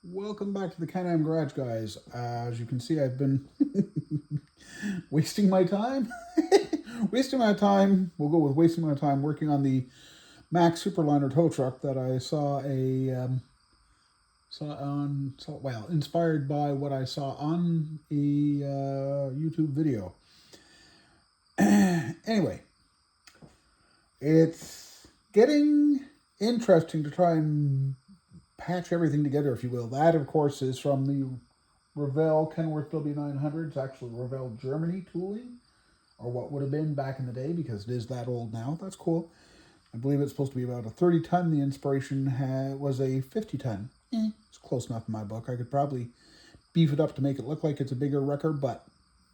Welcome back to the Can-Am Garage, guys. As you can see, I've been wasting my time. We'll go with wasting my time working on the Mack Superliner tow truck that I inspired by what I saw on a YouTube video. Anyway, it's getting interesting to try and patch everything together, if you will. That, of course, is from the Revell Kenworth W900. It's actually Revell Germany tooling, or what would have been back in the day, because it is that old now. That's cool. I believe it's supposed to be about a 30-ton. The inspiration was a 50-ton. It's close enough in my book. I could probably beef it up to make it look like it's a bigger wrecker, but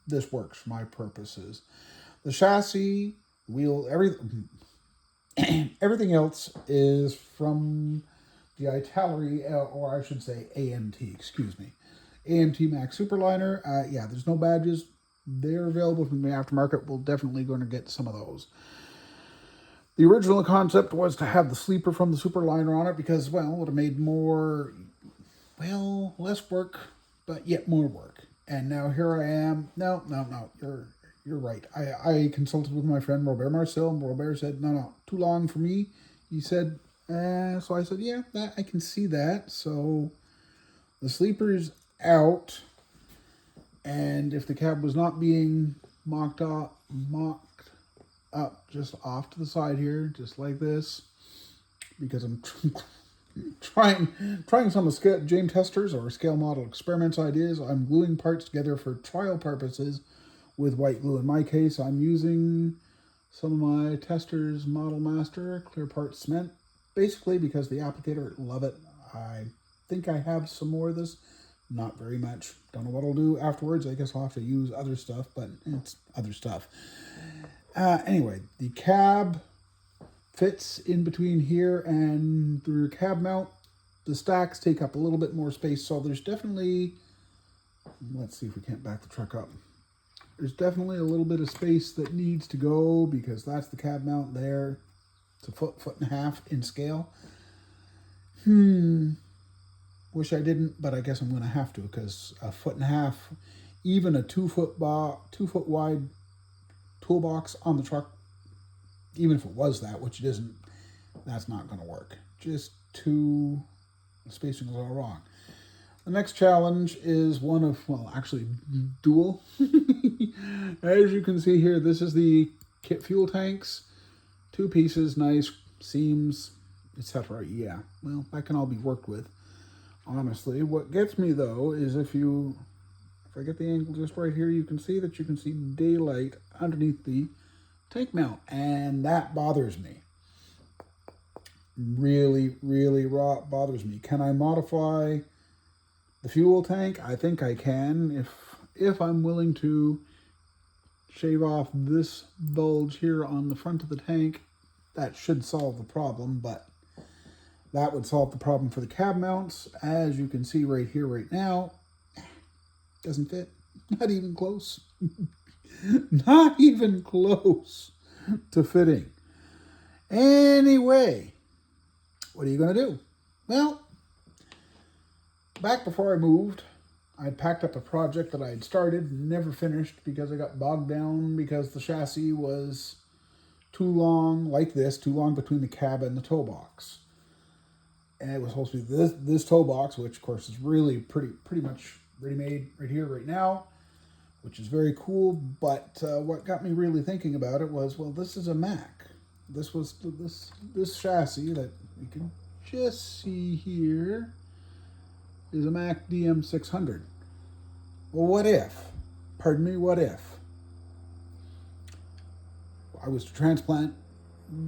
this works for my purposes. The chassis, wheel, everything else is from the Italeri, or I should say AMT, excuse me. AMT Mack Superliner. Yeah, there's no badges. They're available from the aftermarket. We're definitely going to get some of those. The original concept was to have the sleeper from the Superliner on it because, well, it would have made less work, but yet more work. And now here I am. No, you're right. I consulted with my friend Robert Marcel, and Robert said, no, too long for me. He said, so I said, yeah, I can see that. So the sleeper's out, and if the cab was not being mocked up just off to the side here, just like this, because I'm trying some of James Tester's or scale model experiments ideas. I'm gluing parts together for trial purposes with white glue. In my case, I'm using some of my Tester's Model Master Clear Part Cement, basically because the applicator, love it. I think I have some more of this. Not very much. Don't know what I'll do afterwards. I guess I'll have to use other stuff, but it's other stuff. Anyway, the cab fits in between here and the rear cab mount. The stacks take up a little bit more space, so there's definitely, let's see if we can't back the truck up. There's definitely a little bit of space that needs to go because that's the cab mount there. It's a foot and a half in scale. Wish I didn't, but I guess I'm going to have to because a foot and a half, even a 2 foot wide toolbox on the truck, even if it was that, which it isn't, that's not going to work. Just the spacing is all wrong. The next challenge is one of, actually dual. As you can see here, this is the kit fuel tanks. 2 pieces, nice seams, etc. Yeah, well, that can all be worked with. Honestly, what gets me though is if I get the angle just right here, you can see daylight underneath the tank mount, and that bothers me. Really bothers me. Can I modify the fuel tank? I think I can if I'm willing to shave off this bulge here on the front of the tank. That should solve the problem, but that would solve the problem for the cab mounts. As you can see right here, right now, doesn't fit. Not even close. Not even close to fitting. Anyway, what are you going to do? Well, back before I moved, I packed up a project that I had started, never finished because I got bogged down because the chassis was too long, like this, too long between the cab and the toe box. And it was supposed to be this toe box, which of course is really pretty much ready-made right here, right now, which is very cool. But what got me really thinking about it was, well, this is a Mack. This chassis that you can just see here is a Mack DM600. Well, what if I was to transplant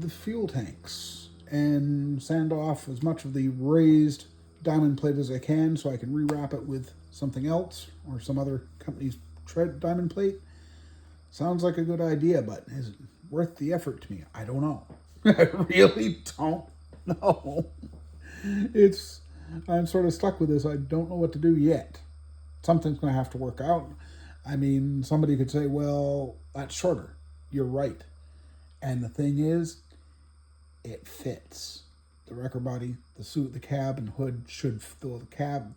the fuel tanks and sand off as much of the raised diamond plate as I can so I can rewrap it with something else or some other company's diamond plate? Sounds like a good idea, but is it worth the effort to me? I don't know. I really don't know. I'm sort of stuck with this. I don't know what to do yet. Something's going to have to work out. I mean, somebody could say, well, that's shorter. You're right. And the thing is, it fits. The wrecker body, the suit, the cab, and hood should fill the cab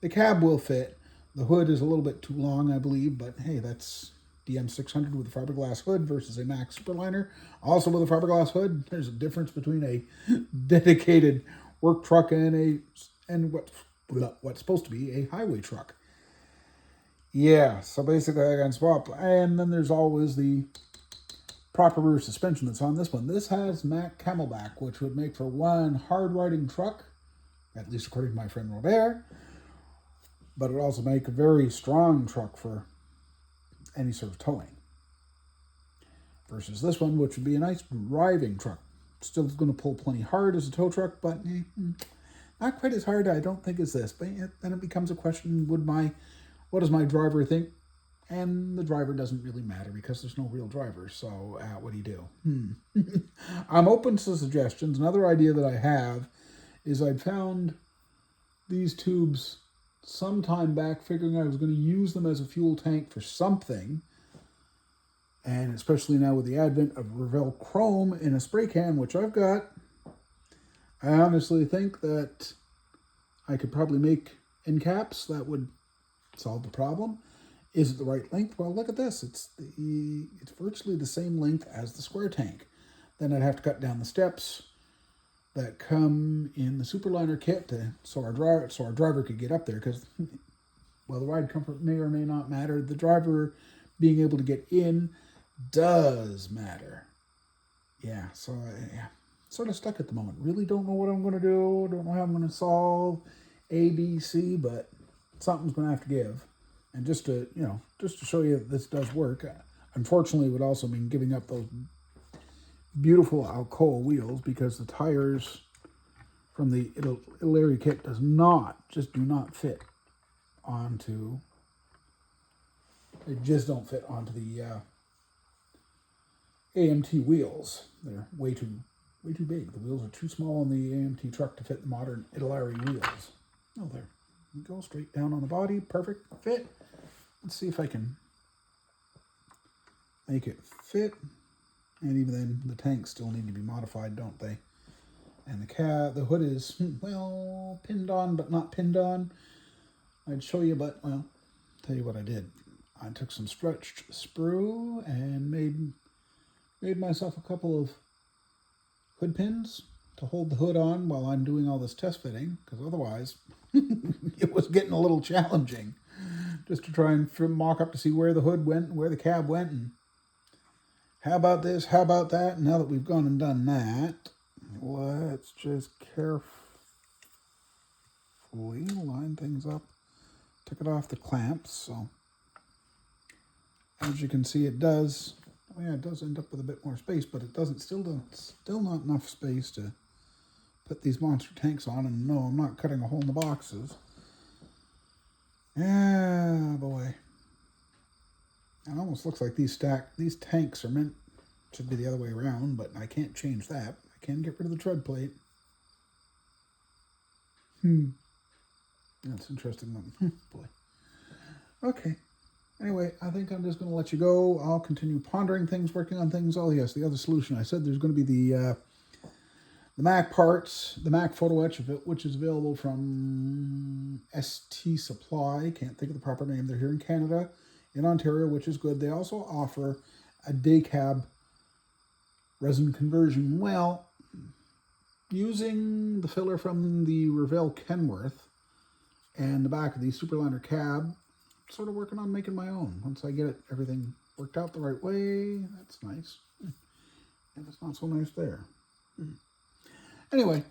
The cab will fit. The hood is a little bit too long, I believe, but hey, that's DM600 with a fiberglass hood versus a Mack Superliner. Also with a fiberglass hood, there's a difference between a dedicated work truck and what's supposed to be a highway truck. Yeah, so basically I can swap. And then there's always the proper rear suspension that's on this one. This has Mack Camelback, which would make for one hard-riding truck, at least according to my friend Robert, but it would also make a very strong truck for any sort of towing. Versus this one, which would be a nice driving truck. Still going to pull plenty hard as a tow truck, but not quite as hard, I don't think, as this. But then it becomes a question, what does my driver think? And the driver doesn't really matter because there's no real driver. So what do you do? I'm open to suggestions. Another idea that I have is I'd found these tubes sometime back, figuring I was going to use them as a fuel tank for something. And especially now with the advent of Revell Chrome in a spray can, which I've got, I honestly think that I could probably make end caps that would solve the problem. Is it the right length? Well, look at this. It's virtually the same length as the square tank. Then I'd have to cut down the steps that come in the Superliner kit so our driver could get up there, because, well, the ride comfort may or may not matter. The driver being able to get in does matter. Yeah, so sort of stuck at the moment. Really don't know what I'm going to do. Don't know how I'm going to solve A, B, C, but something's going to have to give. And just to show you that this does work, unfortunately it would also mean giving up those beautiful Alcoa wheels, because the tires from the Illyria kit do not fit onto, they just don't fit onto the AMT wheels. They're way too big. The wheels are too small on the AMT truck to fit the modern Illyria wheels. Oh, there. We go straight down on the body. Perfect fit. Let's see if I can make it fit. And even then, the tanks still need to be modified, don't they? And the hood is, well, pinned on, but not pinned on. I'd show you, but, well, tell you what I did. I took some stretched sprue and made myself a couple of hood pins to hold the hood on while I'm doing all this test fitting, because otherwise it was getting a little challenging just to try and mock up to see where the hood went and where the cab went, and how about this, how about that. And now that we've gone and done that, let's just carefully line things up. Took it off the clamps, so as you can see, it does. Oh yeah, it does end up with a bit more space, but it doesn't. Still not enough space to put these monster tanks on. And no, I'm not cutting a hole in the boxes. Yeah, boy. It almost looks like these tanks should be the other way around, but I can't change that. I can get rid of the tread plate. That's interesting one. Boy. Okay. Anyway, I think I'm just going to let you go. I'll continue pondering things, working on things. Oh, yes, the other solution. I said there's going to be the Mack parts, the Mack photo etch, which is available from ST Supply. Can't think of the proper name. They're here in Canada, in Ontario, which is good. They also offer a day cab resin conversion. Well, using the filler from the Revell Kenworth and the back of the Superliner cab, sort of working on making my own. Once I get everything worked out the right way, that's nice. And it's not so nice there. Anyway,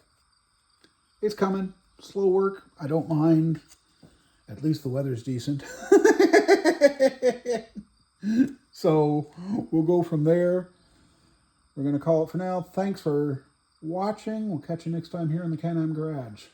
it's coming. Slow work. I don't mind. At least the weather's decent. So we'll go from there. We're going to call it for now. Thanks for watching. We'll catch you next time here in the Can-Am Garage.